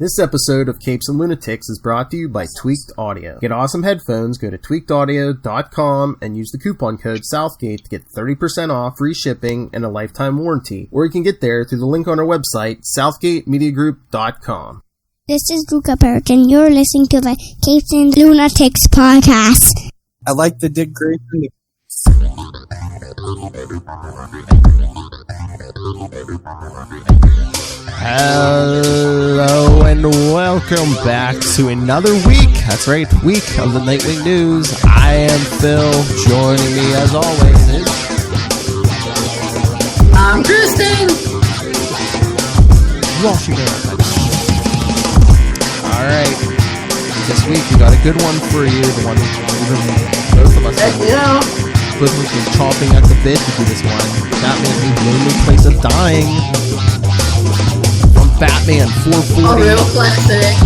This episode of Capes and Lunatics is brought to you by Tweaked Audio. Get awesome headphones, go to tweakedaudio.com and use the coupon code Southgate to get 30% off, free shipping, and a lifetime warranty. Or you can get there through the link on our website, southgatemediagroup.com. This is Perich, and you're listening to the Capes and Lunatics podcast. I like the Dick Grayson. Hello and welcome back to another week. That's right, week of the Nightwing News. I am Phil. Joining me as always is... I'm Kristen. Alright. This week we got a good one for you. The one both of us have been chomping at the bit to do this one. Batman, The Lonely Place of Dying. From Batman 440. A real classic.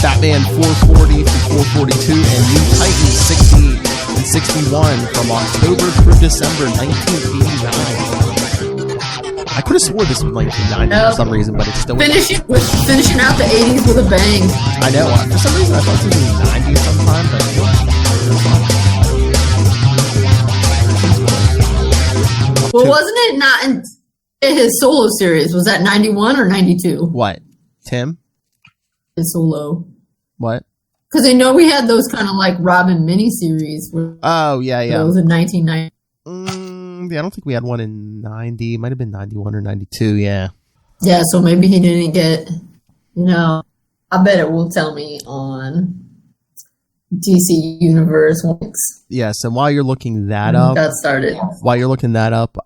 Batman 440 through 442 and New Titans 60 and 61 from October through December 1989. I could have swore this was 1990 for some reason, but it's still... Finishing out the 80s with a bang. I know. For some reason, I thought this was 90 sometime, but... Well, wasn't it not in his solo series? Was that 91 or 92? What? Tim? His solo. What? Because I know we had those kind of like Robin miniseries. Oh, yeah. Those in 1990. Yeah, I don't think we had one in 90. It might have been 91 or 92, yeah. Yeah, so maybe he didn't get, I bet it will tell me on DC Universe links. Yes, and while you're looking that up... Got started. While you're looking that up,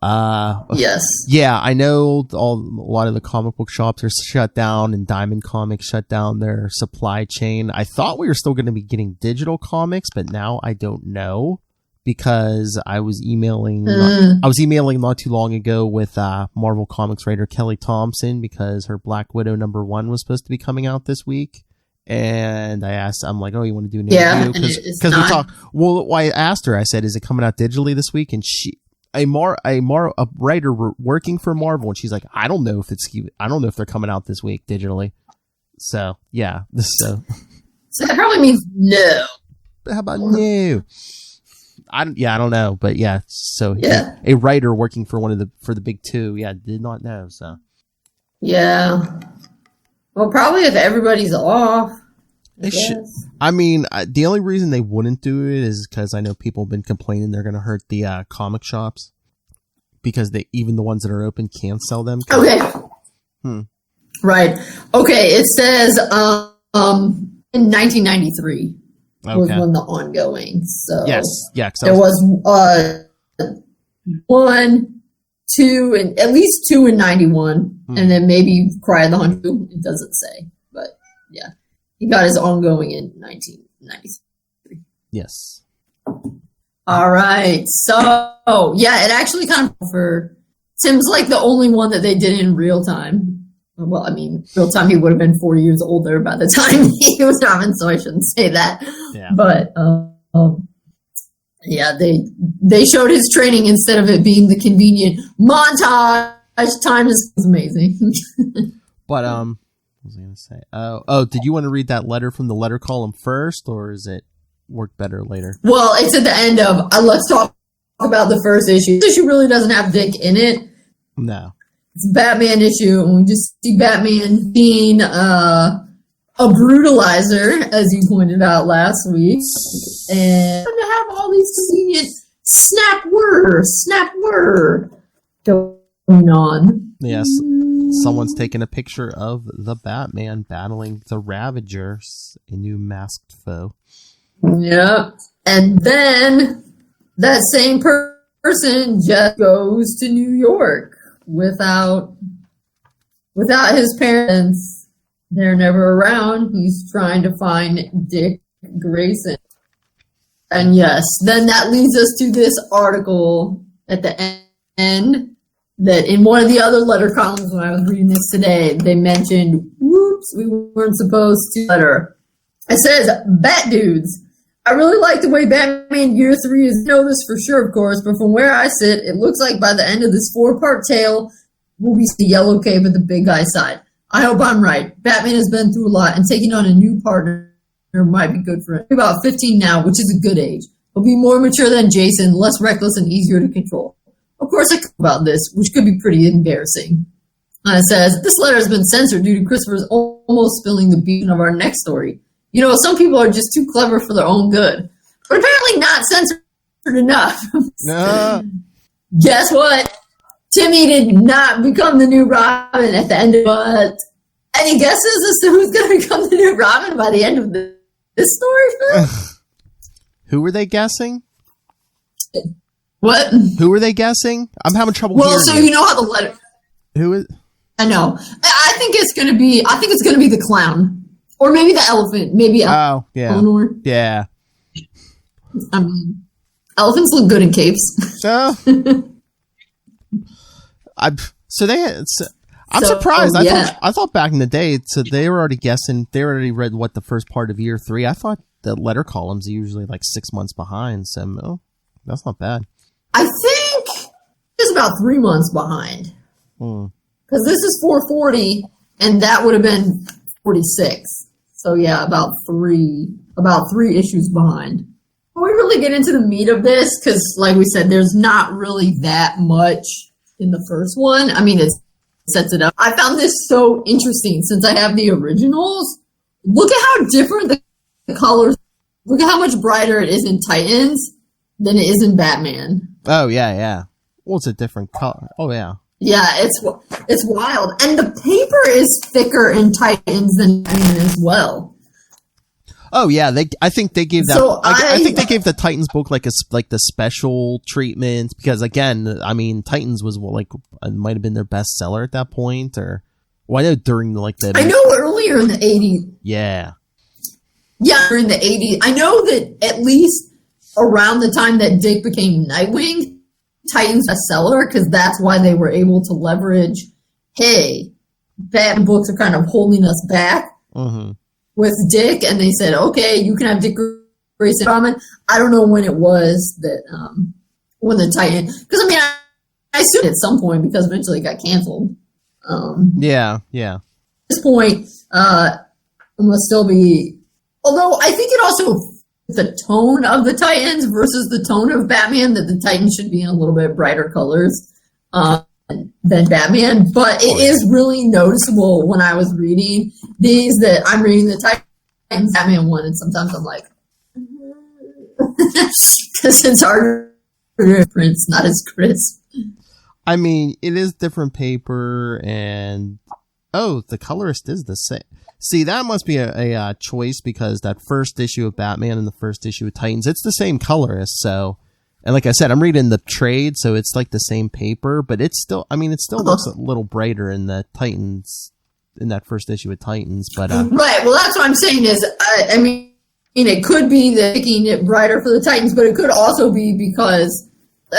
yes. Yeah, I know a lot of the comic book shops are shut down, and Diamond Comics shut down their supply chain. I thought we were still going to be getting digital comics, but now I don't know. Because I was emailing not too long ago with Marvel Comics writer Kelly Thompson because her Black Widow #1 was supposed to be coming out this week, and I'm like, oh, you want to do an interview? Because we talked. Well, I asked her. I said, is it coming out digitally this week? And a writer working for Marvel, and she's like, I don't know if they're coming out this week digitally. So yeah, so that probably means no. How about no? I don't know, but yeah. So yeah, a writer working for for the big two, did not know. So yeah, well, probably if everybody's off. I mean, the only reason they wouldn't do it is because I know people have been complaining they're going to hurt the comic shops because even the ones that are open can't sell them. Okay. Right. Okay. It says in 1993. Was one the ongoing. So yes, there was 1, 2, and at least 2 in 91, and then maybe Cry of the Hunter. It doesn't say, but yeah, he got his ongoing in 1993. Yes. All right, so yeah, it actually kind of Tim's like the only one that they did in real time. Well, I mean, real time, he would have been 4 years older by the time he was Robin, so I shouldn't say that. Yeah. But, yeah, they showed his training instead of it being the convenient montage time. Is amazing. But, what was I going to say? Oh, did you want to read that letter from the letter column first, or is it work better later? Well, it's at the end of, let's talk about the first issue. This issue really doesn't have Dick in it. No. It's a Batman issue, and we just see Batman being a brutalizer, as you pointed out last week, and to have all these convenient snap word going on. Yes, someone's taking a picture of the Batman battling the Ravagers, a new masked foe. Yep, and then that same person just goes to New York. Without his parents, they're never around. He's trying to find Dick Grayson. And yes, then that leads us to this article at the end that in one of the other letter columns when I was reading this today, they mentioned, whoops, we weren't supposed to letter. It says, Bat Dudes. I really like the way Batman Year 3 is. I know this for sure, of course, but from where I sit, it looks like by the end of this 4-part tale, we'll be the yellow cape at the big guy's side. I hope I'm right. Batman has been through a lot, and taking on a new partner might be good for him. About 15 now, which is a good age. He'll be more mature than Jason, less reckless, and easier to control. Of course, I think about this, which could be pretty embarrassing. It says, this letter has been censored due to Christopher's almost spilling the bean of our next story. You know, some people are just too clever for their own good. But apparently not censored enough. Guess what? Timmy did not become the new Robin at the end of it. Any guesses as to who's going to become the new Robin by the end of this story, Phil? Who were they guessing? What? Who were they guessing? I'm having trouble hearing Well, so you know how the letter... Who is... I know. I think it's going to be the clown. Or maybe the elephant. Maybe yeah. Eleanor. Yeah. I mean, elephants look good in capes. I'm surprised. Yeah. I thought back in the day, so they were already guessing. They already read what the first part of year 3. I thought the letter columns are usually like 6 months behind. So no, that's not bad. I think it's about 3 months behind. Because this is 440, and that would have been 46. So yeah, about three issues behind. Can we really get into the meat of this? Because like we said, there's not really that much in the first one. I mean, it sets it up. I found this so interesting since I have the originals. Look at how different the colors. Look at how much brighter it is in Titans than it is in Batman. Oh yeah. Well, it's a different color. Oh yeah. Yeah, it's wild, and the paper is thicker in Titans than Batman as well. Oh yeah, I think they gave that. So I think they gave the Titans book like the special treatment because again, I mean, Titans was it might have been their best seller at that point, or I know during I know earlier in the 80s. Yeah. Yeah, during the 80s. I know that at least around the time that Dick became Nightwing, Titans was a seller because that's why they were able to leverage. Hey, Batman books are kind of holding us back. Mm-hmm. With Dick, and they said, okay, you can have Dick Grayson Robin. I don't know when it was that, when the Titan, because I mean, I assumed at some point because eventually it got canceled. Yeah. At this point, it must still be, although I think it also, the tone of the Titans versus the tone of Batman, that the Titans should be in a little bit brighter colors, than Batman, but it is really noticeable when I was reading these that I'm reading the Titans Batman one, and sometimes I'm like, because it's harder to print, not as crisp. I mean, it is different paper, and the colorist is the same. See, that must be a choice because that first issue of Batman and the first issue of Titans, it's the same colorist, so. And like I said, I'm reading the trade, so it's like the same paper, but it still looks a little brighter in the Titans, in that first issue of Titans. But right, well, that's what I'm saying is, I mean, it could be making it brighter for the Titans, but it could also be because,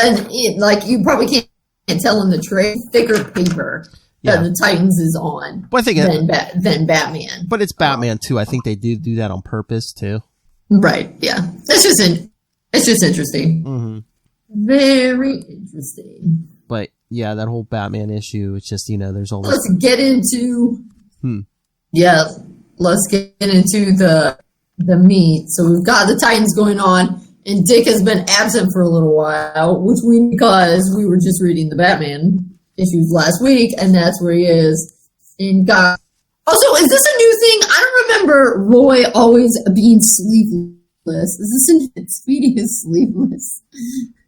you probably can't tell in the trade, thicker paper that the Titans is on than Batman. But it's Batman too. I think they do that on purpose too. Right. Yeah. It's just interesting. Mm-hmm. Very interesting. But yeah, that whole Batman issue, it's just, there's all this. Let's get into the meat. So we've got the Titans going on, and Dick has been absent for a little while, because we were just reading the Batman issues last week, and that's where he is. And also, is this a new thing? I don't remember Roy always being sleepless. Is this in Speedy is sleeveless?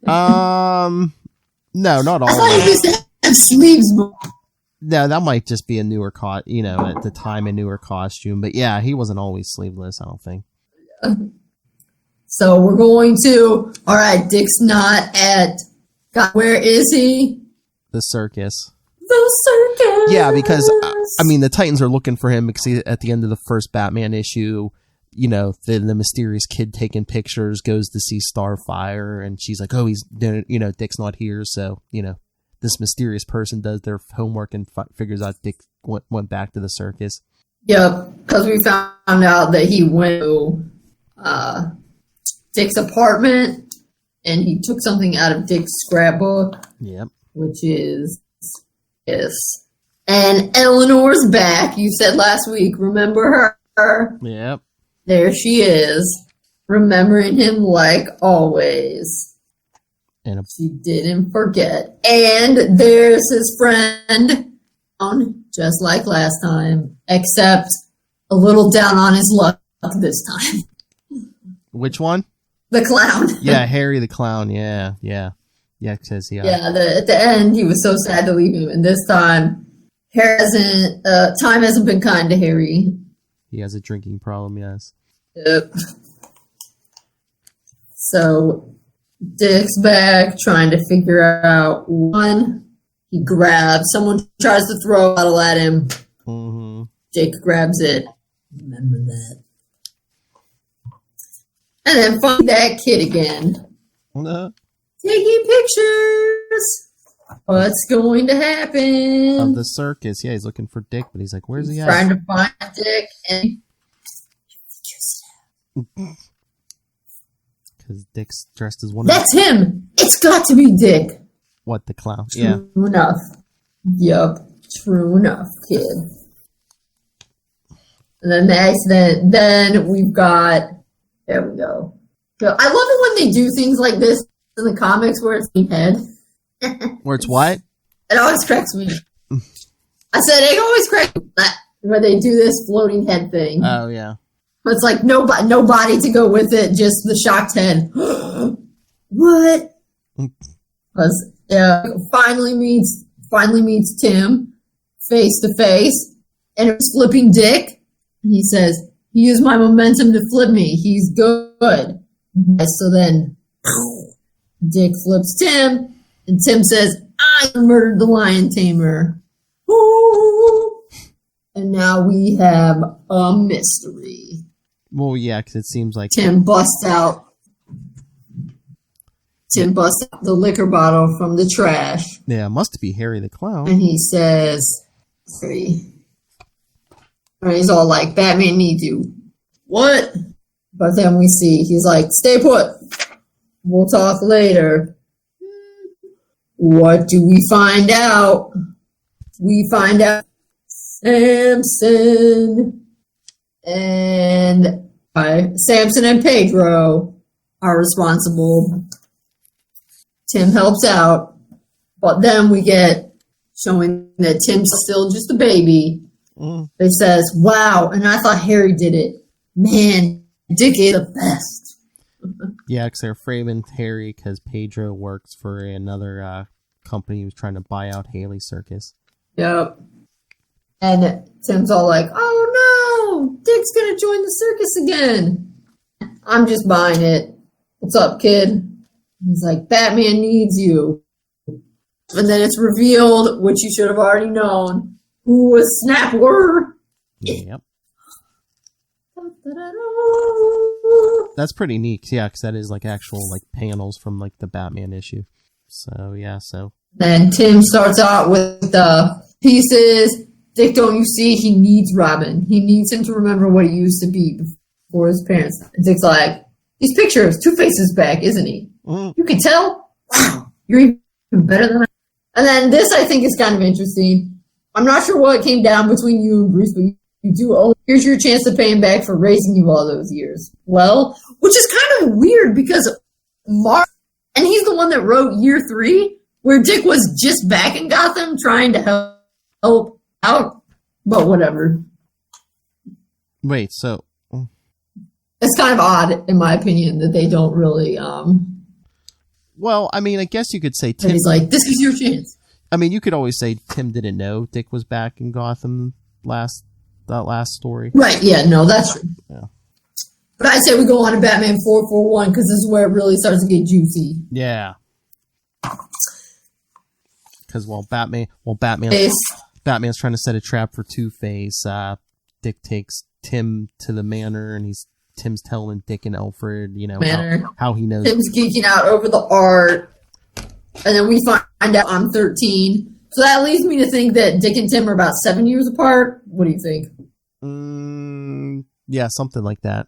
No, not all. I thought he used to have sleeves. No, that might just be a newer at the time a newer costume. But yeah, he wasn't always sleeveless, I don't think. So we're going to. All right, Dick's not at. God, where is he? The circus. The circus. Yeah, because I mean the Titans are looking for him because at the end of the first Batman issue. The mysterious kid taking pictures goes to see Starfire, and she's like, oh, Dick's not here. So, this mysterious person does their homework and figures out Dick went back to the circus. Yep, because we found out that he went to Dick's apartment, and he took something out of Dick's scrapbook. Yep. Which is, yes. And Eleanor's back. You said last week, remember her? Yep. There she is, remembering him like always. And She didn't forget. And there's his friend, just like last time, except a little down on his luck this time. which one? The clown. Yeah, Harry the clown. Yeah. Because At the end, he was so sad to leave him, and this time, time hasn't been kind to Harry. he has a drinking problem. Yes. Yep. So Dick's back, trying to figure out he grabs. Someone tries to throw a bottle at him. Mm-hmm. Dick grabs it. Remember that. And then find that kid again. Taking pictures. What's going to happen? Of the circus. Yeah, he's looking for Dick, but he's like, where's he at? Trying to find Dick and Because Dick's dressed as one that's him. It's got to be Dick. What, the clown? True Yeah. enough. Yup. True enough, kid. And then we've got, there we go. So I love it when they do things like this in the comics where it's the head. Where it's what? It always cracks me. I said it always cracks me when they do this floating head thing. Oh, yeah. But it's like no body to go with it, just the shocked head. What? Because finally meets Tim face to face, and it was flipping Dick. And he says, "He used my momentum to flip me. He's good." So then Dick flips Tim, and Tim says, "I murdered the lion tamer." Ooh. And now we have a mystery. Well, yeah, because it seems like Tim busts out the liquor bottle from the trash. Yeah, it must be Harry the clown. And he says, and he's all like, "Batman needs you." What? But then we see, he's like, "Stay put. We'll talk later." What do we find out? We find out Samson and Pedro are responsible. Tim helps out, but then we get showing that Tim's still just a baby. It says, "Wow," and I thought Harry did it. Man, Dick is the best. Yeah, because they're framing Harry because Pedro works for another company who's trying to buy out Haley Circus. Yep. And Tim's all like, "Oh no, Dick's gonna join the circus again." I'm just buying it. "What's up, kid?" He's like, "Batman needs you." And then it's revealed, which you should have already known, who was Snapper. Yep. That's pretty neat, yeah, because that is like actual like panels from like the Batman issue. So yeah, Then Tim starts out with the pieces. Dick, don't you see? He needs Robin. He needs him to remember what he used to be before his parents. And Dick's like, "These pictures, Two-Face's back, isn't he? You can tell? Wow, you're even better than I." And then this, I think, is kind of interesting. I'm not sure what came down between you and Bruce, but you do owe. Here's your chance to pay him back for raising you all those years. Well, which is kind of weird because Mark, and he's the one that wrote Year 3, where Dick was just back in Gotham trying to help out, but whatever. wait, so It's kind of odd, in my opinion, that they don't really. well, I mean, I guess you could say And Tim. he's like, "This is your chance." I mean, you could always say Tim didn't know Dick was back in Gotham that last story. Right? Yeah, no, that's true. Yeah. But I say we go on to Batman 441 because this is where it really starts to get juicy. Yeah. Because Batman's trying to set a trap for Two-Face. Dick takes Tim to the manor, and Tim's telling Dick and Alfred, how he knows. Tim's geeking out over the art, and then we find out I'm 13. So that leads me to think that Dick and Tim are about 7 years apart. What do you think? Yeah, something like that.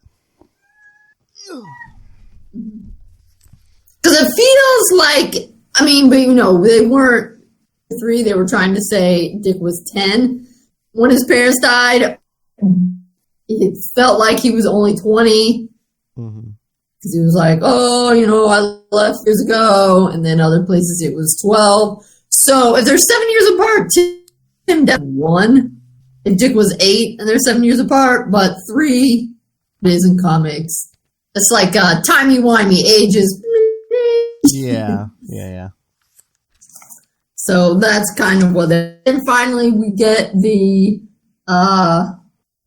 Because it feels like, but they weren't 3, they were trying to say Dick was 10. When his parents died, it felt like he was only 20. Because he was like, oh, I left years ago. And then other places it was 12. So if they're 7 years apart, Tim died 1. If Dick was 8 and they're 7 years apart, but 3 days in comics. It's like timey-wimey ages. Yeah. So that's kind of what it is. And finally we get the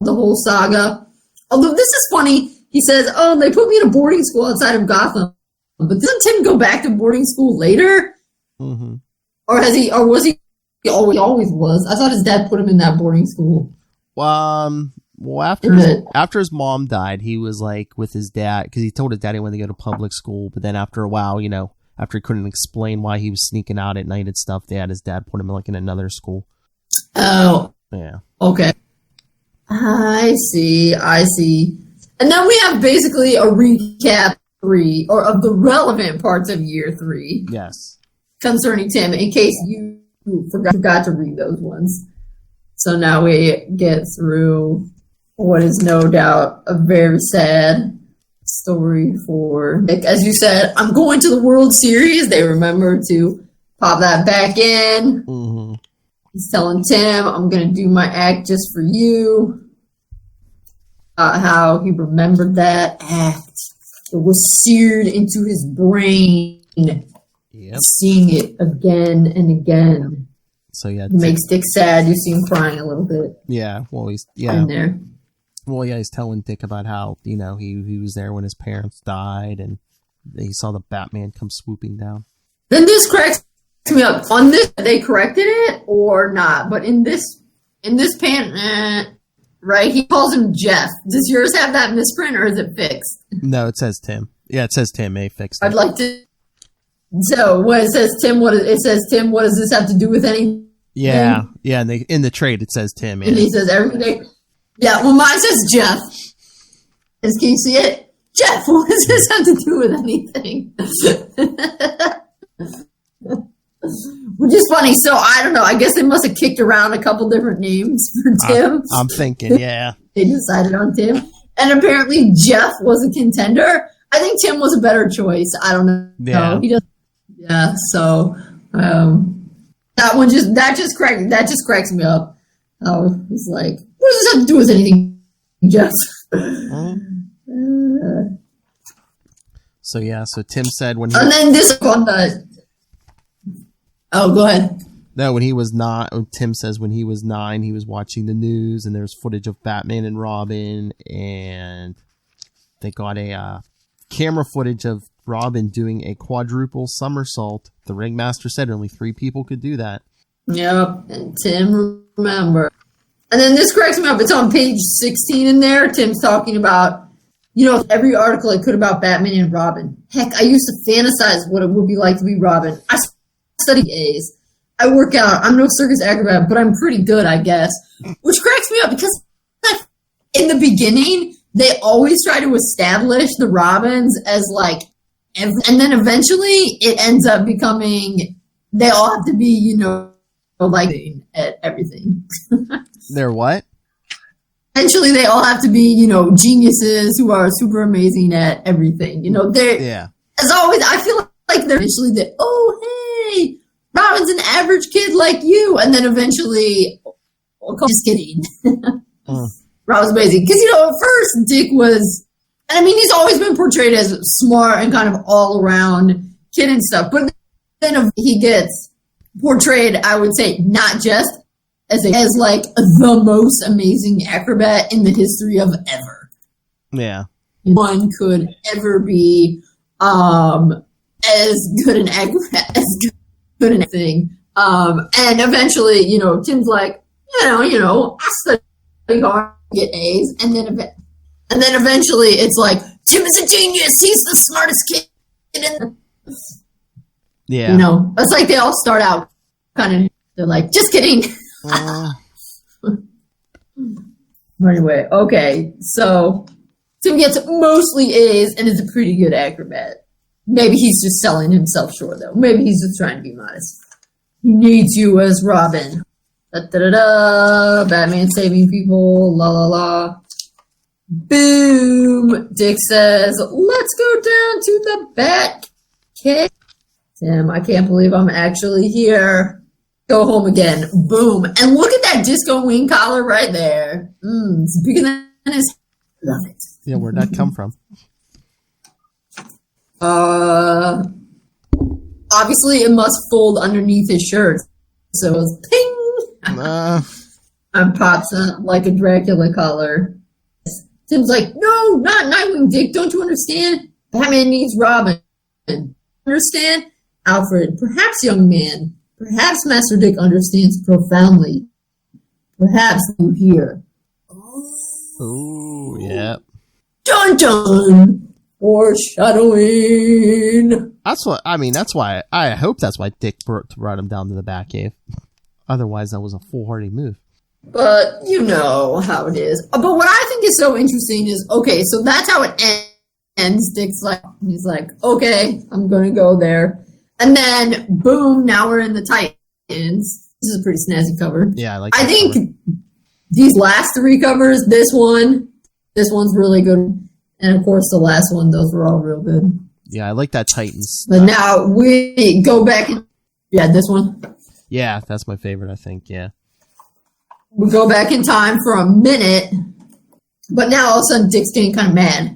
whole saga. Although this is funny. He says, oh, they put me in a boarding school outside of Gotham. But doesn't Tim go back to boarding school later? Or was he always was? I thought his dad put him in that boarding school. Well, after his mom died, he was like with his dad, because he told his dad he wanted to go to public school. But then after a while, after he couldn't explain why he was sneaking out at night and stuff, his dad put him like in another school. Oh. Yeah. Okay. I see. And then we have basically a recap of the relevant parts of year 3. Yes. Concerning Tim, in case you forgot to read those ones. So now we get through what is no doubt a very sad story for Nick. As you said, I'm going to the World Series. They remember to pop that back in. He's telling Tim, I'm going to do my act just for you. How he remembered that act. It was seared into his brain. Yep. Seeing it again and again. So yeah, it makes Dick sad. You see him crying a little bit. Yeah, well, he's in there. Well, yeah, he's telling Dick about how he was there when his parents died, and he saw the Batman come swooping down. Then this cracks me up. On this, they corrected it or not? But in this right? He calls him Jeff. Does yours have that misprint or is it fixed? No, it says Tim. Yeah, it says Tim. They fixed it. I'd like to. So what it says, Tim. It says Tim. What does this have to do with anything? Yeah. And in the trade it says Tim. Yeah. And he says everything. Yeah. Well, mine says Jeff. Can you see it? Jeff. What does this have to do with anything? Which is funny. So I don't know. I guess they must have kicked around a couple different names for Tim. I'm thinking, yeah. They decided on Tim, and apparently Jeff was a contender. I think Tim was a better choice. I don't know. Yeah. He does. Yeah. So that just cracks me up. Oh, he's like, what does this have to do with anything, Jeff? So yeah. So Tim said when he and then this on the. Oh, go ahead. No, when he was Tim says when he was 9, he was watching the news, and there's footage of Batman and Robin, and they got a camera footage of Robin doing a quadruple somersault. The ringmaster said only 3 people could do that. Yep, and Tim remember. And then this cracks me up. It's on page 16 in there. Tim's talking about, every article I could about Batman and Robin. Heck, I used to fantasize what it would be like to be Robin. I study A's. I work out. I'm no circus acrobat, but I'm pretty good, I guess. Which cracks me up because in the beginning, they always try to establish the Robins as like, and then eventually it ends up becoming, they all have to be, like at everything. They're what? Eventually they all have to be, geniuses who are super amazing at everything. They're, yeah. As always, I feel like they're eventually hey, Robin's an average kid like you. And then eventually, just kidding. Robin's amazing. Because, at first, Dick was, he's always been portrayed as smart and kind of all around kid and stuff. But then he gets portrayed, I would say, not just as like the most amazing acrobat in the history of ever. Yeah. One could ever be as good an acrobat, as good an thing. And eventually, Tim's like, I study hard to get A's, and then eventually it's like, Tim is a genius. He's the smartest kid in the. Yeah. It's like they all start out kind of. They're like, just kidding. Anyway, okay, so Tim gets mostly A's and is a pretty good acrobat. Maybe he's just selling himself short, though. Maybe he's just trying to be modest. He needs you as Robin. Da-da-da-da. Batman saving people. La la la. Boom. Dick says, let's go down to the Bat Cave. Tim, I can't believe I'm actually here. Go home again. Boom. And look at that disco wing collar right there. It's bigger than his. Love it. Yeah, where'd that come from? Obviously it must fold underneath his shirt. So it's ping! And pops up like a Dracula collar. Tim's like, no, not Nightwing, Dick. Don't you understand? Batman needs Robin. Understand? Alfred, perhaps, young man. Perhaps Master Dick understands profoundly. Perhaps you hear. Oh, yeah. Dun dun! Foreshadowing! That's why I hope that's why Dick brought him down to the Batcave. Otherwise, that was a foolhardy move. But you know how it is. But what I think is so interesting is, okay, so that's how it ends. Dick's like, he's like, okay, I'm going to go there. And then, boom, now we're in the Titans. This is a pretty snazzy cover. Yeah, I think cover. These last three covers, this one's really good. And of course, the last one, those were all real good. Yeah, I like that Titans. But now we go back. This one. Yeah, that's my favorite, I think, yeah. We go back in time for a minute. But now all of a sudden, Dick's getting kind of mad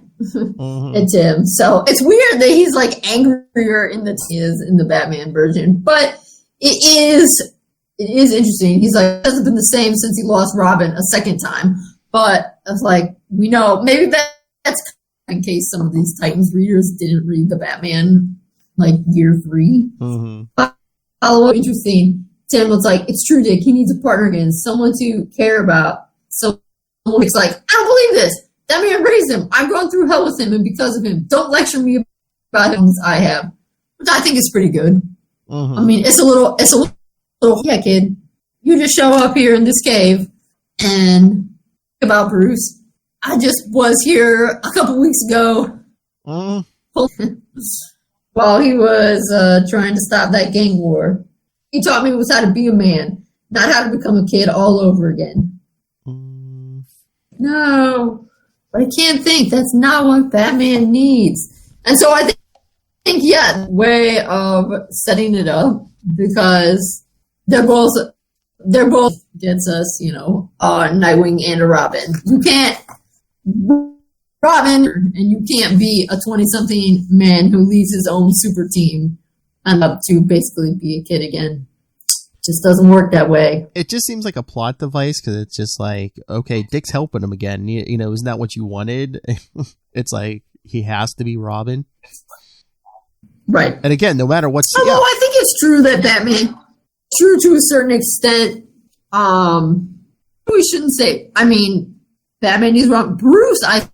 at Tim. So it's weird that he's like angrier in the Batman version. But it is interesting. He's like, it hasn't been the same since he lost Robin a second time. But it's like, we know, maybe that's in case some of these Titans readers didn't read the Batman, like, year 3. But interesting. Tim was like, it's true, Dick. He needs a partner again. Someone to care about. So Dick's like, I don't believe this. That man raised him. I've gone through hell with him, and because of him, don't lecture me about him as I have. Which I think is pretty good. I mean, it's a little, yeah, kid. You just show up here in this cave and about Bruce. I just was here a couple weeks ago while he was trying to stop that gang war. He taught me how to be a man, not how to become a kid all over again. No, but I can't think. That's not what Batman needs. And so I think, yeah, way of setting it up, because they're both gets us, Nightwing and a Robin. You can't Robin, and you can't be a 20-something man who leads his own super team and up to basically be a kid again. Just doesn't work that way. It just seems like a plot device, because it's just like, okay, Dick's helping him again. Isn't that what you wanted? It's like, he has to be Robin. Right. And again, no matter what... Although I think it's true that Batman, true to a certain extent, we shouldn't say, Batman needs Robin. Bruce, I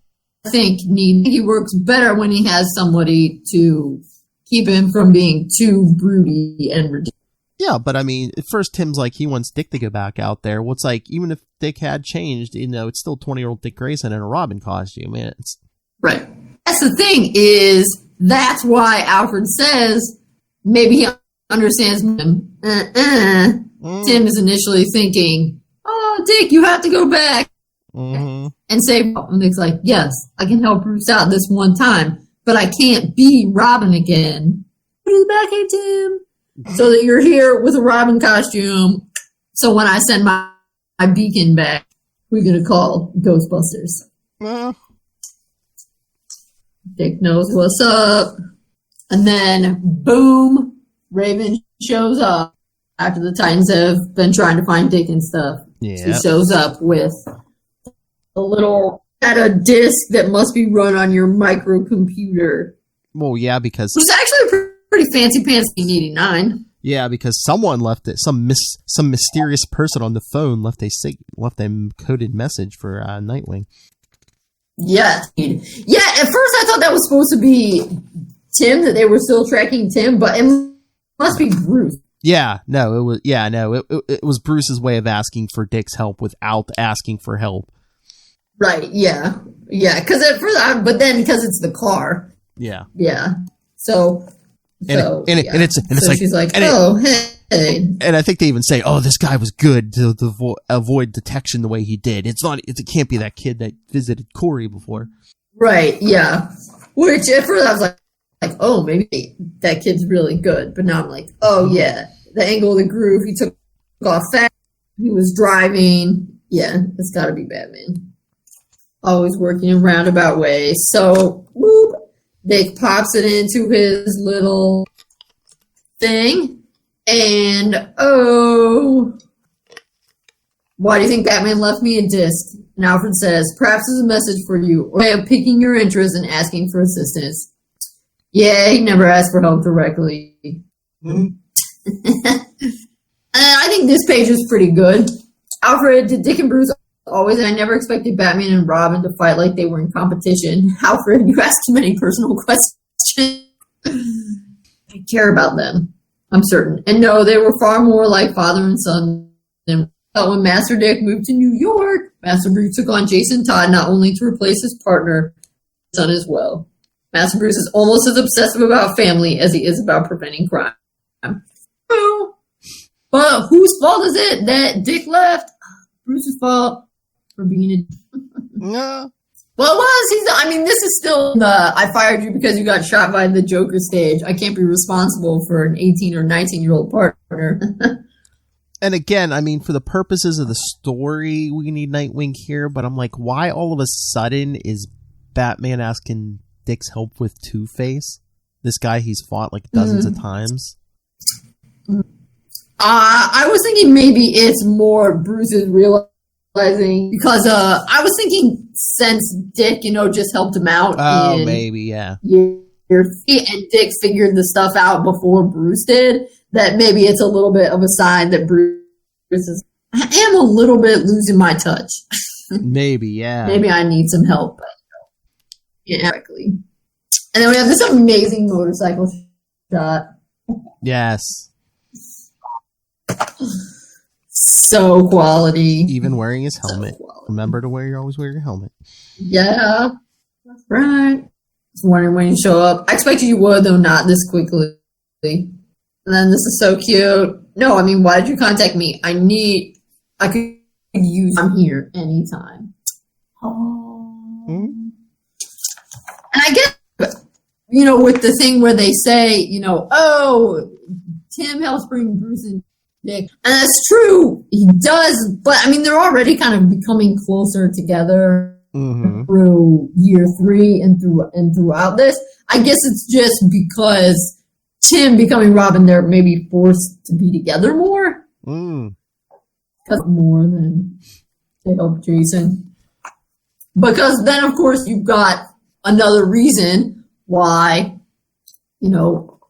think, he works better when he has somebody to keep him from being too broody and ridiculous. Yeah, but at first Tim's like, he wants Dick to go back out there. What's like, even if Dick had changed, it's still 20-year-old Dick Grayson in a Robin costume. Right. That's the thing, that's why Alfred says maybe he understands him. Tim is initially thinking, oh, Dick, you have to go back and save him. And Dick's like, yes, I can help Bruce out this one time, but I can't be Robin again. Put it back in, Tim. So that you're here with a Robin costume. So when I send my beacon back, we're going to call Ghostbusters. Dick knows what's up. And then, boom, Raven shows up after the Titans have been trying to find Dick and stuff. Yeah. He shows up with a little disc that must be run on your microcomputer. Well, yeah, because... It was actually pretty fancy pants in 1989. Yeah, because someone left it. Some mysterious person on the phone left a coded message for Nightwing. Yeah. Yeah, at first I thought that was supposed to be Tim, that they were still tracking Tim, but it must be Bruce. Yeah, no, it was. Yeah, no, it was Bruce's way of asking for Dick's help without asking for help. Right. Yeah. Yeah. Because at first, but then because it's the car. Yeah. Yeah. So. And it's like, she's like, oh, hey. And I think they even say, "Oh, this guy was good to avoid detection the way he did." It can't be that kid that visited Corey before. Right? Yeah. Which at first I was like, oh, maybe that kid's really good. But now I'm like, oh yeah, the angle of the groove. He took off fast. He was driving. Yeah, it's got to be Batman. Always working in roundabout ways. So, whoop, Dick pops it into his little thing. And, why do you think Batman left me a disc? And Alfred says, perhaps it's a message for you, or way of piquing your interest and asking for assistance. Yeah, he never asked for help directly. Mm-hmm. I think this page is pretty good. Alfred, did Dick and Bruce always, I never expected Batman and Robin to fight like they were in competition. Alfred, you ask too many personal questions. I care about them, I'm certain. And no, they were far more like father and son than when Master Dick moved to New York. Master Bruce took on Jason Todd not only to replace his partner, his son as well. Master Bruce is almost as obsessive about family as he is about preventing crime. Oh, but whose fault is it that Dick left? Bruce's fault for being a... No. Well, it was. This is still the I fired you because you got shot by the Joker stage. I can't be responsible for an 18 or 19-year-old partner. And again, for the purposes of the story, we need Nightwing here, but I'm like, why all of a sudden is Batman asking Dick's help with Two-Face? This guy he's fought like dozens of times. I was thinking maybe it's more Bruce's realizing, because I was thinking since Dick, just helped him out. Oh, maybe, yeah. And Dick figured the stuff out before Bruce did, that maybe it's a little bit of a sign that Bruce is, I am a little bit losing my touch. Maybe, yeah. Maybe I need some help. Yeah, exactly. And then we have this amazing motorcycle shot. Yes. So quality. Even wearing his helmet. Remember to always wear your helmet. Yeah. That's right. Just wondering when you show up. I expected you would, though not this quickly. And then this is so cute. No, why did you contact me? I could use, I'm here anytime. Oh. Mm-hmm. And I guess, with the thing where they say, Tim helps bring Bruce and Dick. And that's true. He does. But, they're already kind of becoming closer together through year 3 and throughout this. I guess it's just because Tim becoming Robin, they're maybe forced to be together more. More than they help Jason. Because then, of course, you've got another reason why,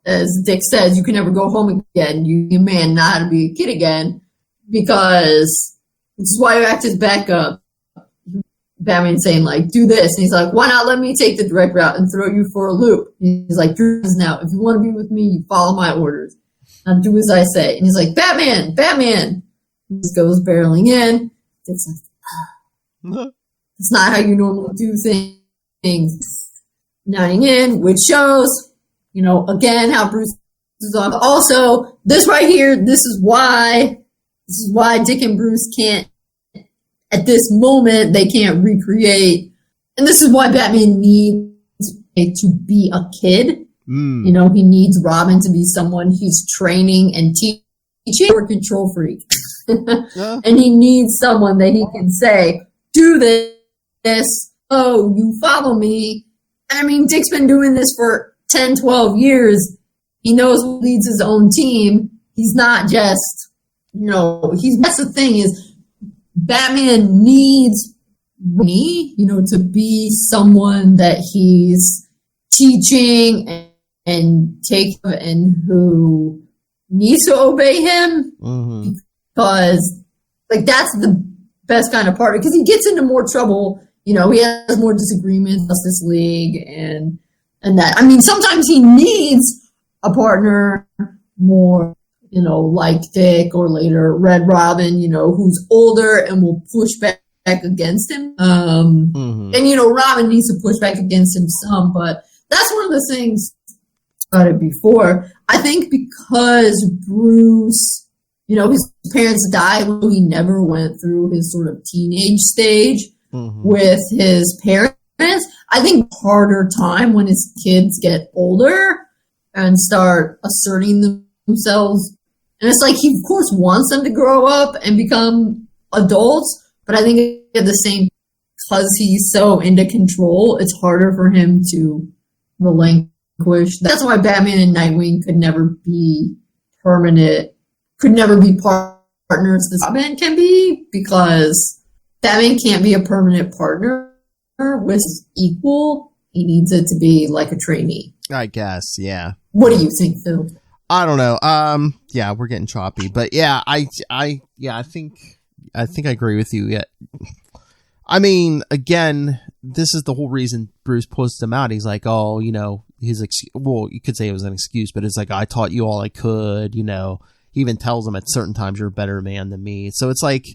as Dick says, you can never go home again. You man not how to be a kid again. Because this is why you act as backup. Batman saying, do this. And he's like, why not let me take the direct route and throw you for a loop? And he's like, do this now. If you want to be with me, you follow my orders. Now do as I say. And he's like, Batman! And this goes barreling in. It's like, it's not how you normally do things. Nodding in, which shows, again, how Bruce is on. Also, this right here, this is why Dick and Bruce can't, at this moment, they can't recreate. And this is why Batman needs to be a kid. He needs Robin to be someone he's training and teaching, or a control freak. And he needs someone that he can say, do this. Oh, you follow me. Dick's been doing this for 10, 12 years. He knows who leads his own team. He's not just, that's the thing is, Batman needs me, to be someone that he's teaching and who needs to obey him. Because, that's the best kind of partner. Because he gets into more trouble, he has more disagreements with Justice League and that. Sometimes he needs a partner more, like Dick, or later Red Robin, who's older and will push back against him. And, Robin needs to push back against him some, but that's one of the things about it before. I think because Bruce, his parents died when he never went through his sort of teenage stage with his parents. I think harder time when his kids get older and start asserting themselves. And it's like he, of course, wants them to grow up and become adults, but I think at the same, because he's so into control, it's harder for him to relinquish. That's why Batman and Nightwing could never be permanent, could never be partners as Robin can be, because Batman can't be a permanent partner with his equal. He needs it to be like a trainee. I guess, yeah. What do you think, Phil? I don't know. Yeah, we're getting choppy, but yeah, I think I agree with you. Yeah. I mean, again, this is the whole reason Bruce posts him out. He's like, oh, his well, you could say it was an excuse, but it's like, I taught you all I could, He even tells him at certain times, you're a better man than me. So it's like,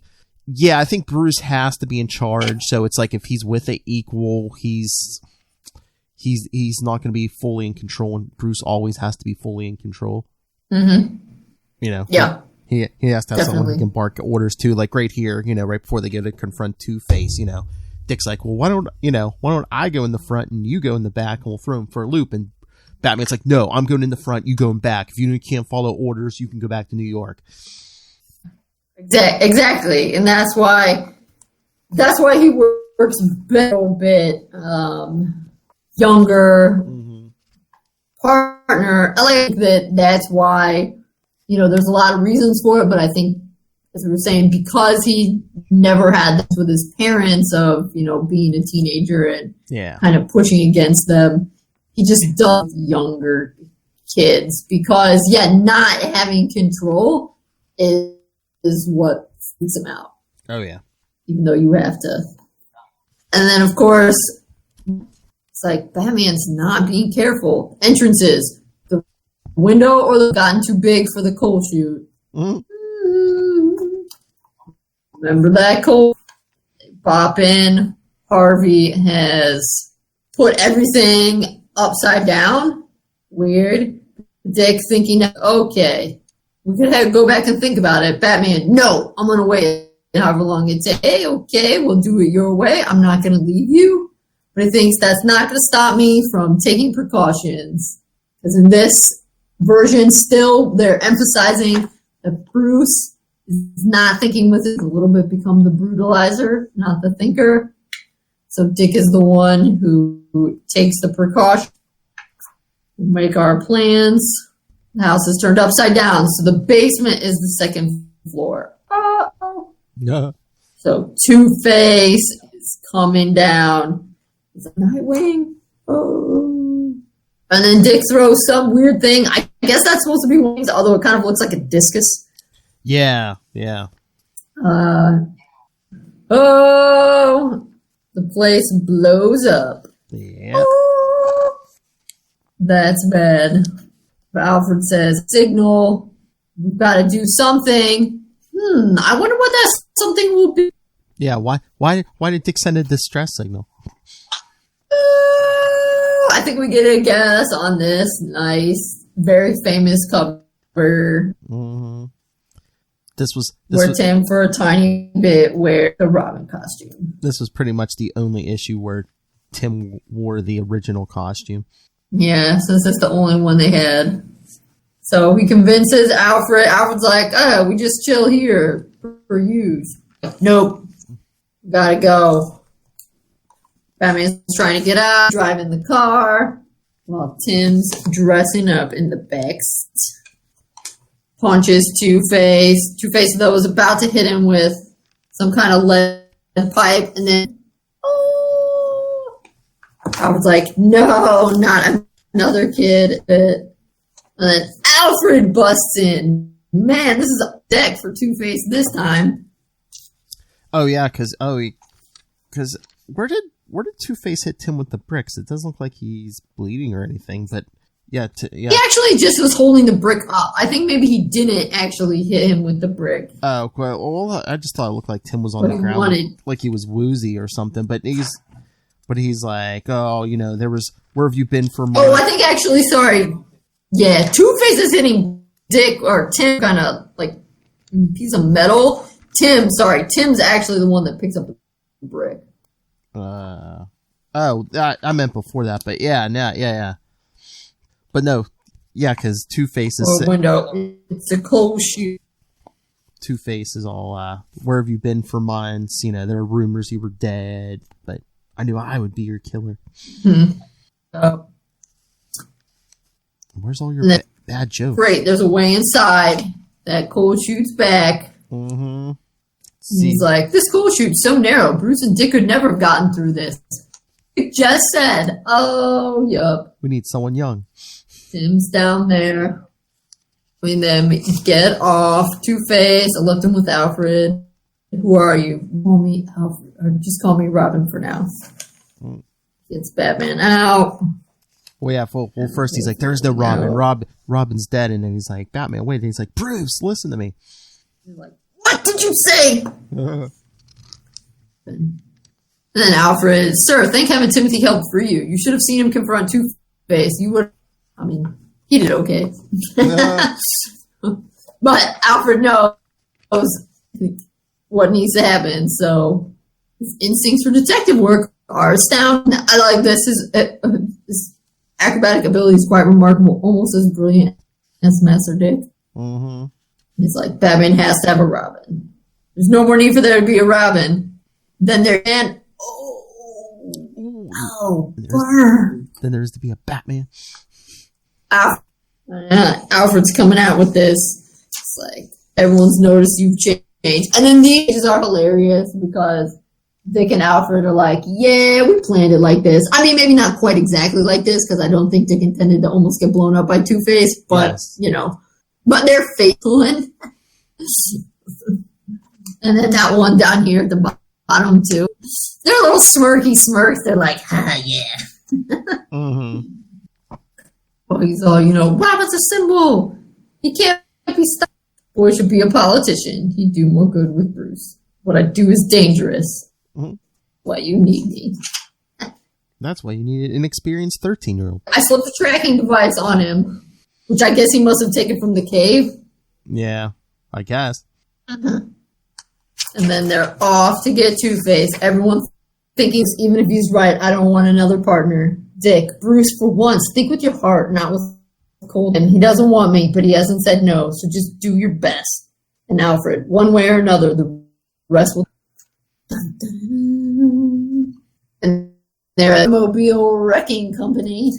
yeah, I think Bruce has to be in charge. So it's like, if he's with an equal, he's not going to be fully in control, and Bruce always has to be fully in control. Mm-hmm. Yeah. He has to have someone who can bark orders to, like right here, right before they go to confront Two-Face, Dick's like, well, why don't I go in the front and you go in the back and we'll throw him for a loop? And Batman's like, no, I'm going in the front, you going back. If you can't follow orders, you can go back to New York. Exactly. And that's why he works a little bit younger partner. I like that. That's why, there's a lot of reasons for it, but I think, as we were saying, because he never had this with his parents of, being a teenager and kind of pushing against them, he just does younger kids because, not having control is what freaks him out. Oh, yeah. Even though you have to. And then, of course, it's like Batman's not being careful. Entrances. The window or the gotten too big for the coal chute. Remember that coal? They pop in. Harvey has put everything upside down. Weird. Dick thinking, okay, we could go back and think about it. Batman, no, I'm going to wait however long it takes. Hey, okay, we'll do it your way. I'm not going to leave you. But he thinks that's not going to stop me from taking precautions. Because in this version, still, they're emphasizing that Bruce is not thinking with it. A little bit become the brutalizer, not the thinker. So Dick is the one who takes the precaution. We make our plans. The house is turned upside down, so the basement is the second floor. Uh-oh. Yeah. So Two-Face is coming down. Is it Nightwing? Oh. And then Dick throws some weird thing. I guess that's supposed to be wings, although it kind of looks like a discus. Yeah, yeah. Oh, the place blows up. Yeah. Oh, that's bad. But Alfred says, signal, we've got to do something. I wonder what that something will be. Yeah, why did Dick send a distress signal? I think we get a guess on this nice, very famous cover. Mm-hmm. This was Tim for a tiny bit wear the Robin costume. This was pretty much the only issue where Tim wore the original costume. Yeah, since it's the only one they had. So he convinces Alfred. Alfred's like, oh, we just chill here for you. Nope. Gotta go. Batman's trying to get out, driving the car, while Tim's dressing up in the back seat. Punches Two-Face. Two-Face, though, was about to hit him with some kind of lead pipe, and then, I was like, no, not another kid. And then Alfred busts in. Man, this is a deck for Two-Face this time. Oh, yeah, because where did Two-Face hit Tim with the bricks? It doesn't look like he's bleeding or anything, but yeah. He actually just was holding the brick up. I think maybe he didn't actually hit him with the brick. Oh, well, I just thought it looked like Tim was on the ground, like he was woozy or something. But he's like, oh, there was, where have you been for months? Oh, I think actually, sorry. Yeah, Two-Face is hitting Dick or Tim kind of like piece of metal. Tim's actually the one that picks up the brick. I meant before that, but yeah. But no, yeah, because Two-Face is... window. It's a cold shoot. Two-Face is all, where have you been for months? You know, there are rumors you were dead, but I knew I would be your killer. Where's all your bad jokes? Great, there's a way inside. That cold shoots back. Mm-hmm. He's like, this cold shoot's so narrow. Bruce and Dick could never have gotten through this. Dick just said, oh, yup. We need someone young. Tim's down there. And then get off. Two-Face. I left him with Alfred. Who are you? Call me Alfred. Or just call me Robin for now. Gets Batman out. Well, yeah. Well, first he's like, "There's no Robin. Robin's dead," and then he's like, "Batman, wait." And he's like, "Bruce, listen to me." He's like, "What did you say?" And then Alfred, "Sir, thank heaven Timothy helped free you. You should have seen him confront Two-Face. You would. I mean, he did okay." But Alfred knows what needs to happen, so his instincts for detective work are astounding. I like this. His acrobatic ability is quite remarkable, almost as brilliant as Master Dick. Mm-hmm. It's like Batman has to have a Robin. There's no more need for there to be a Robin. Then there can. Burn. Then there's to be a Batman. Alfred's coming out with this. It's like everyone's noticed you've changed, and then these images are hilarious because Dick and Alfred are like, yeah, we planned it like this. I mean, maybe not quite exactly like this, because I don't think Dick intended to almost get blown up by Two-Face, but, yes. You know, but they're faithful. And then that one down here at the bottom, too. They're little smirky smirks. They're like, yeah. Mm-hmm. Well, he's all, Robin's a symbol. He can't be stopped. Boy should be a politician. He'd do more good with Bruce. What I do is dangerous. Mm-hmm. Why you need me. That's why you need an experienced 13-year-old. I slipped a tracking device on him, which I guess he must have taken from the cave. Yeah, I guess. And then they're off to get Two-Face. Everyone thinking, even if he's right, I don't want another partner. Dick, Bruce, for once, think with your heart, not with cold. And he doesn't want me, but he hasn't said no, so just do your best. And Alfred, one way or another, the rest will... And they're at Mobile Wrecking Company,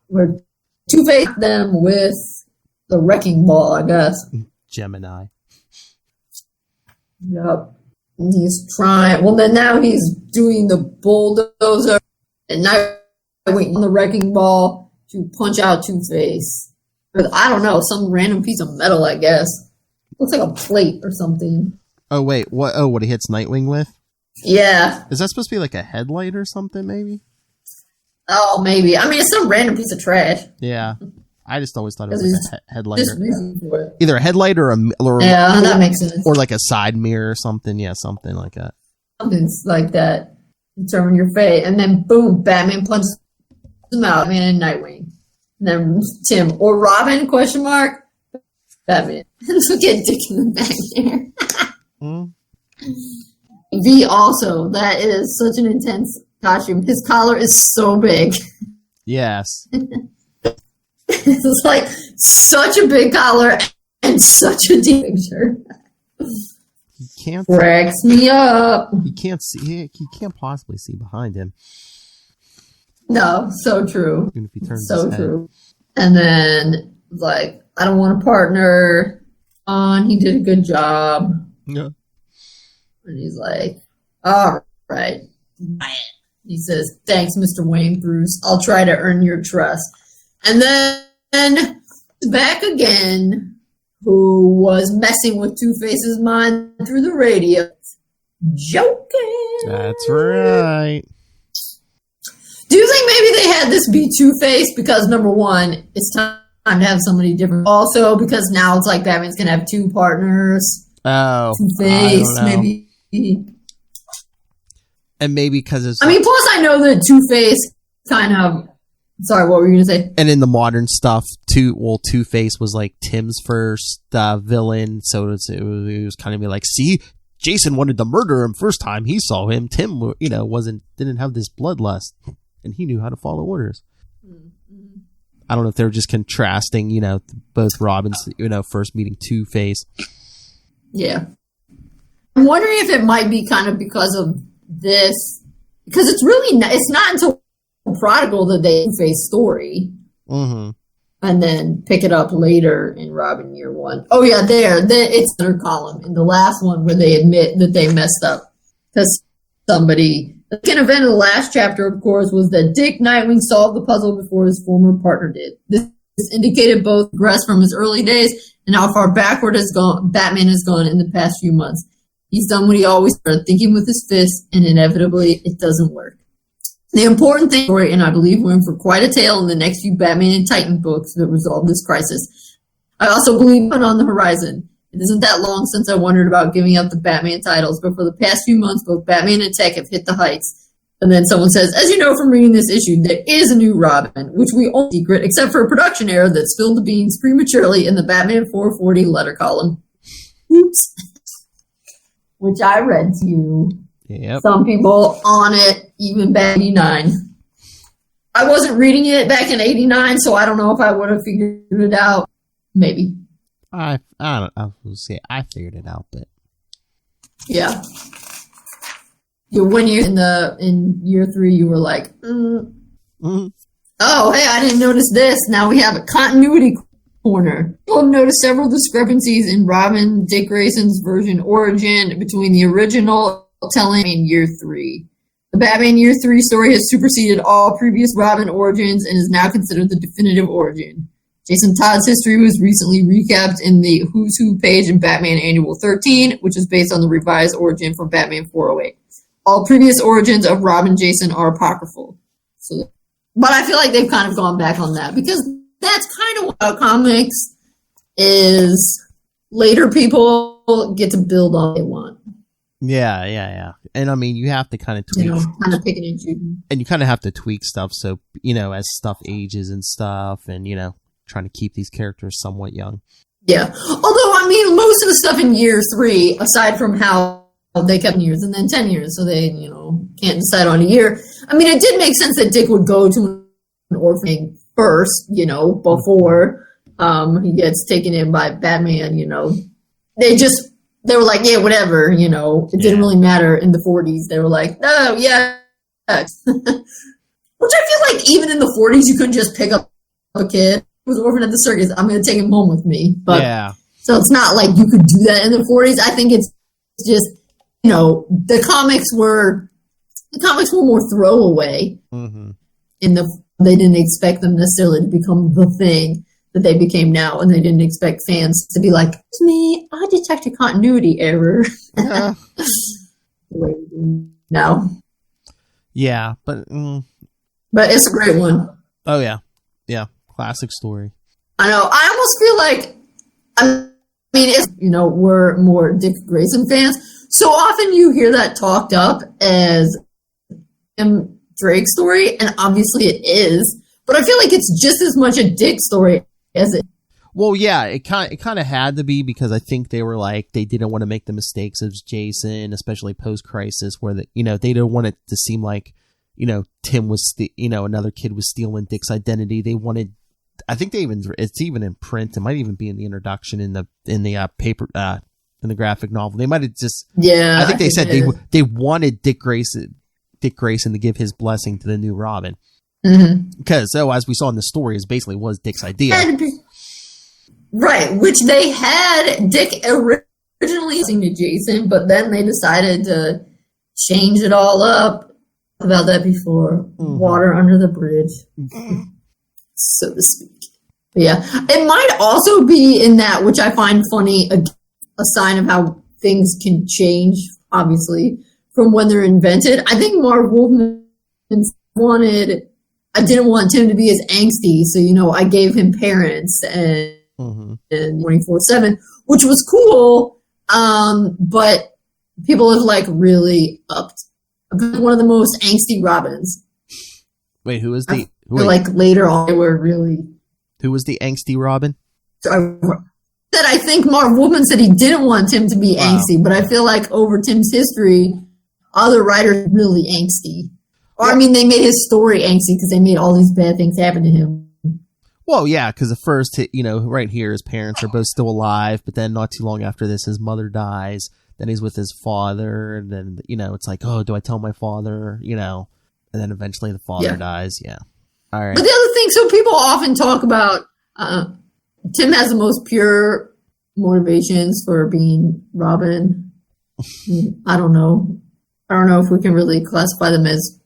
where Two-Face them with the wrecking ball, I guess. Gemini. Yep. And he's trying. Well, then now he's doing the bulldozer and Nightwing on the wrecking ball to punch out Two-Face. With, I don't know, some random piece of metal, I guess. Looks like a plate or something. Oh, wait. What? Oh, what he hits Nightwing with? Yeah. Is that supposed to be like a headlight or something, maybe? Oh, maybe. I mean, it's some random piece of trash. Yeah. I just always thought it was like a headlight. Either Either a headlight or yeah, that makes sense. Or like a side mirror or something. Yeah, something like that. Something like that. Determine your fate. And then, boom, Batman punches him out. Batman and Nightwing. And then Tim. Or Robin, question mark? Batman. Look at Dick in the back there. V also. That is such an intense costume. His collar is so big. Yes. It's like such a big collar and such a deep picture. He can't cracks me up. He can't see. He can't possibly see behind him. No, so true. Even if he turns so his true. Head. And then like, I don't want a partner. He did a good job. Yeah. And he's like, all right. He says, thanks, Mr. Wayne Bruce. I'll try to earn your trust. And then back again, who was messing with Two-Face's mind through the radio. Joking. That's right. Do you think maybe they had this be Two-Face because, number one, it's time to have somebody different. Also, because now it's like Batman's going to have two partners. Oh. Two-Face, maybe. And maybe because it's... I mean, plus I know that Two-Face kind of Sorry, what were you going to say? And in the modern stuff, Two-Face was like Tim's first villain, so it was kind of be like, see, Jason wanted to murder him first time he saw him. Tim, didn't have this bloodlust, and he knew how to follow orders. Mm-hmm. I don't know if they were just contrasting, both Robins, first meeting Two-Face. Yeah. I'm wondering if it might be kind of because of this, because it's not until Prodigal that they Two-Face story. Mm-hmm. And then pick it up later in Robin Year One. Oh yeah, it's their column in the last one where they admit that they messed up because somebody. The second event of the last chapter, of course, was that Dick Nightwing solved the puzzle before his former partner did. This indicated both progress from his early days and how far backward Batman has gone in the past few months. He's done what he always started, thinking with his fists, and inevitably, it doesn't work. The important thing, and I believe we're in for quite a tale in the next few Batman and Titan books that resolve this crisis. I also believe on the horizon. It isn't that long since I wondered about giving up the Batman titles, but for the past few months, both Batman and Tech have hit the heights. And then someone says, as you know from reading this issue, there is a new Robin, which we all secret, except for a production error that spilled the beans prematurely in the Batman 440 letter column. Oops. Which I read to you. Yep. Some people on it, even back in 89. I wasn't reading it back in 89, so I don't know if I would have figured it out. Maybe. I don't. I will say I figured it out, but yeah. When you in year 3, you were like, oh, hey, I didn't notice this. Now we have a continuity corner. People have noticed several discrepancies in Robin Dick Grayson's version origin between the original telling in year 3. The Batman Year 3 story has superseded all previous Robin origins and is now considered the definitive origin. Jason Todd's history was recently recapped in the Who's Who page in Batman Annual 13, which is based on the revised origin from Batman 408. All previous origins of Robin Jason are apocryphal. But I feel like they've kind of gone back on that because that's kind of what comics is. Later people get to build on what they want. Yeah. And I mean, you have to kind of tweak. Kind of picking and choosing. And you kind of have to tweak stuff so, as stuff ages and stuff and, trying to keep these characters somewhat young. Yeah. Although, I mean, most of the stuff in year 3, aside from how they kept years and then 10 years, so they, can't decide on a year. I mean, it did make sense that Dick would go to an orphanage first, before he gets taken in by Batman, They were like, yeah, whatever, It didn't really matter in the 40s. They were like, no, yeah. Which I feel like even in the 40s, you couldn't just pick up a kid who was orphaned at the circus. I'm going to take him home with me. But yeah. So it's not like you could do that in the 40s. I think it's just, the comics were more throwaway. Mm-hmm. They didn't expect them necessarily to become the thing that they became now, and they didn't expect fans to be like, "It's me, I detect a continuity error." Yeah. No. Yeah, but it's a great one. Oh yeah, classic story. I know. I almost feel like, it's, we're more Dick Grayson fans. So often you hear that talked up as Drake's story, and obviously it is. But I feel like it's just as much a Dick story as it. Well, yeah, it kind of had to be because I think they were like they didn't want to make the mistakes of Jason, especially post-crisis, where they didn't want it to seem like Tim was another kid was stealing Dick's identity. They wanted, I think it's even in print. It might even be in the introduction in the paper in the graphic novel. They might have just I think they said they wanted Dick Grayson to give his blessing to the new Robin. Because as we saw in the story, it basically was Dick's idea. Right, which they had Dick originally to Jason, but then they decided to change it all up. About that before. Water under the bridge, so to speak. But yeah, it might also be in that, which I find funny, a sign of how things can change, obviously, from when they're invented. I think Marv Wolfman I didn't want Tim to be as angsty, so, I gave him parents and 24/7, which was cool, but people have, really upped. One of the most angsty Robins. Wait, who is the Wait, like later on, they were really. who was the angsty Robin? I think Mark Wolfman said he didn't want Tim to be angsty, but I feel like over Tim's history, other writers were really angsty. Or, I mean, they made his story angsty because they made all these bad things happen to him. Well, yeah, because the first, right here, his parents are both still alive, but then not too long after this, his mother dies. Then he's with his father, and then, it's like, oh, do I tell my father, and then eventually the father dies, yeah. All right. But the other thing, so people often talk about, Tim has the most pure motivations for being Robin. I don't know. I don't know if we can really classify them as,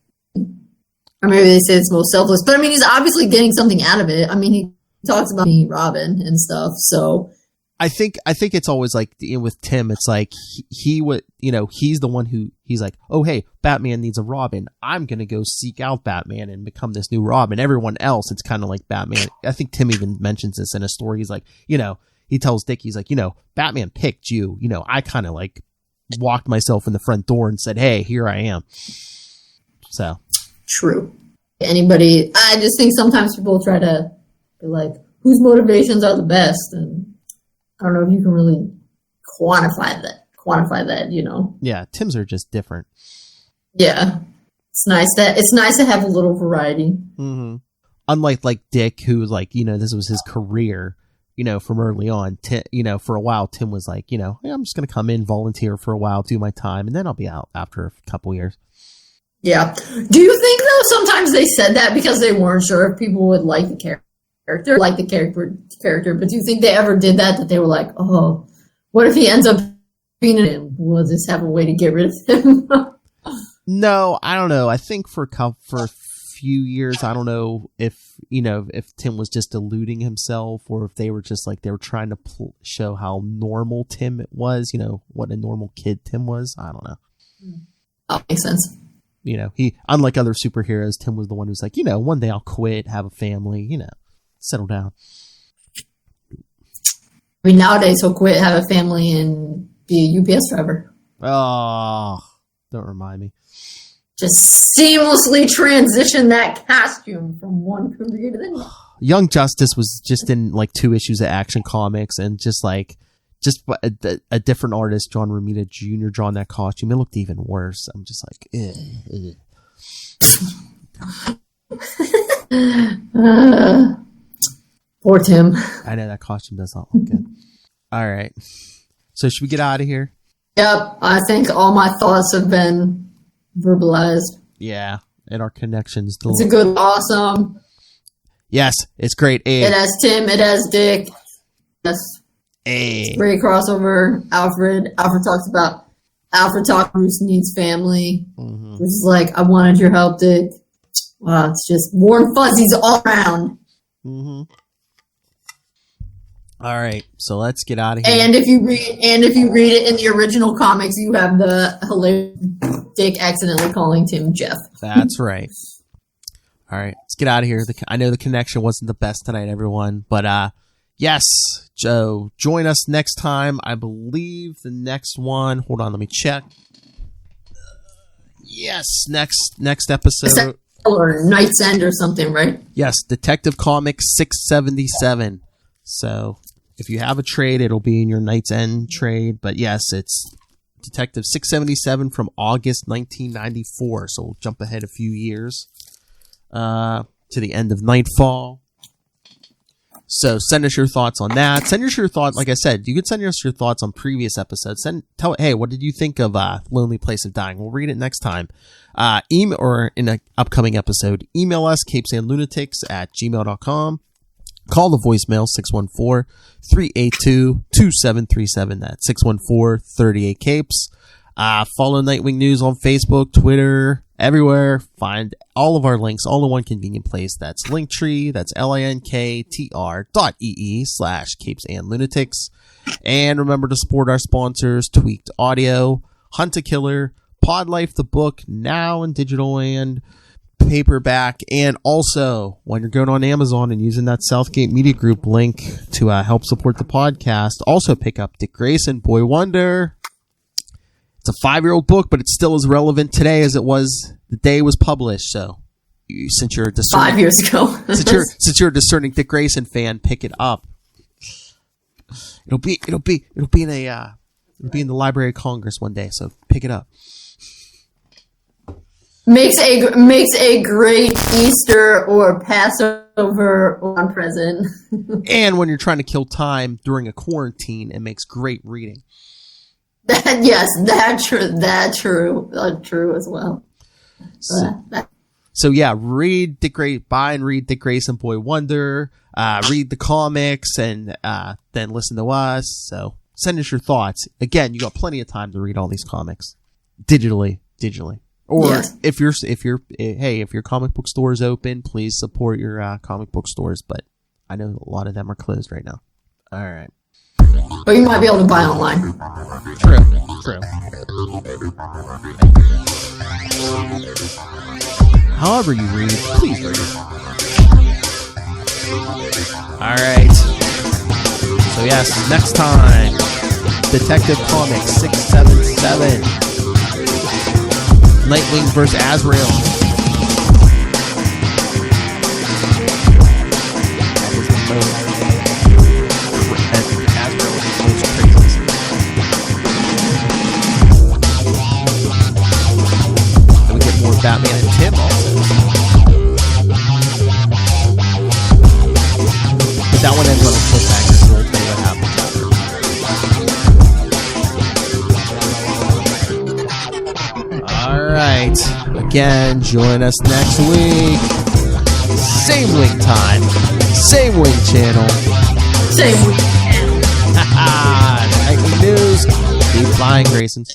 or maybe they say it's most selfless, but I mean, he's obviously getting something out of it. I mean, he talks about being Robin and stuff, so. I think it's always like with Tim, it's like he would, he's the one who he's like, oh, hey, Batman needs a Robin. I'm going to go seek out Batman and become this new Robin. Everyone else, it's kind of like Batman. I think Tim even mentions this in a story. He's like, he tells Dick, he's like, Batman picked you. I kind of like walked myself in the front door and said, hey, here I am. So. True. I just think sometimes people try to be like, whose motivations are the best? And I don't know if you can really quantify that, Yeah, Tim's are just different. Yeah. It's nice to have a little variety. Mm-hmm. Unlike like Dick, who was like, this was his career, from early on. For a while, Tim was like, hey, I'm just going to come in, volunteer for a while, do my time, and then I'll be out after a couple years. Yeah. Do you think, though, sometimes they said that because they weren't sure if people would like the character? But do you think they ever did that they were like, oh, what if he ends up being him? We'll just have a way to get rid of him. No, I don't know. I think for a few years, I don't know if Tim was just deluding himself or if they were just like they were trying to show how normal Tim was, what a normal kid Tim was. I don't know. That makes sense. He, unlike other superheroes, Tim was the one who's like, one day I'll quit, have a family, settle down. I mean, nowadays he'll quit, have a family, and be a UPS driver. Oh, don't remind me. Just seamlessly transition that costume from one career to the next. Young Justice was just in like 2 issues of Action Comics, and just a different artist, John Romita Jr., drawing that costume. It looked even worse. I'm just like, Poor Tim. I know that costume does not look good. All right. So should we get out of here? Yep. I think all my thoughts have been verbalized. Yeah. And our connections. It's a good, awesome. Yes. It's great. It has Tim. It has Dick. Yes. Great crossover. Alfred talks Bruce needs family. Mm-hmm. Which is like, I wanted your help, Dick. Wow. It's just warm fuzzies all around. Mm-hmm. All right, so let's get out of here. And if you read it in the original comics, you have the hilarious Dick accidentally calling Tim Jeff. That's right. All right, let's get out of here. I know the connection wasn't the best tonight, everyone, but yes, Joe, join us next time. I believe the next one. Hold on, let me check. Yes, next episode. Or Night's End or something, right? Yes, Detective Comics 677. So if you have a trade, it'll be in your Night's End trade. But yes, it's Detective 677 from August 1994. So we'll jump ahead a few years to the end of Nightfall. So send us your thoughts on that. Send us your thoughts. Like I said, you could send us your thoughts on previous episodes. Hey, what did you think of Lonely Place of Dying? We'll read it next time. Email or in an upcoming episode. Email us, capesandlunatics@gmail.com. Call the voicemail 614-382-2737. That's 614-38-CAPES. Follow Nightwing News on Facebook, Twitter, everywhere. Find all of our links all in one convenient place. That's Linktree. That's linktr.ee/capesandlunatics. And remember to support our sponsors, Tweaked Audio, Hunt a Killer, Podlife the book, now in digital and paperback. And also, when you're going on Amazon and using that Southgate Media Group link to help support the podcast, also pick up Dick Grayson, Boy Wonder. It's a 5-year-old book, but it's still as relevant today as it was the day it was published. So, since you're a discerning, 5 years ago. since you're a discerning Dick Grayson fan, pick it up. It'll be in the Library of Congress one day. So pick it up. Makes a great Easter or Passover one present. And when you're trying to kill time during a quarantine, it makes great reading. That's true as well. So yeah, buy and read Dick Grayson Boy Wonder. Read the comics and then listen to us. So send us your thoughts. Again, you got plenty of time to read all these comics digitally. Or yes. if your comic book store is open, please support your comic book stores. But I know a lot of them are closed right now. All right. But you might be able to buy online. True. However you read, please read. All right. So yes, next time, Detective Comics 677. Nightwing vs. Azrael. Azrael is the most crazy. Then we get more Batman and Tim also. But that one ends on a cliffhanger, so we'll tell you what happens after. Alright. Again, join us next week. Same wing time. Same wing channel. Same. Nightly news. Keep flying, Graysons.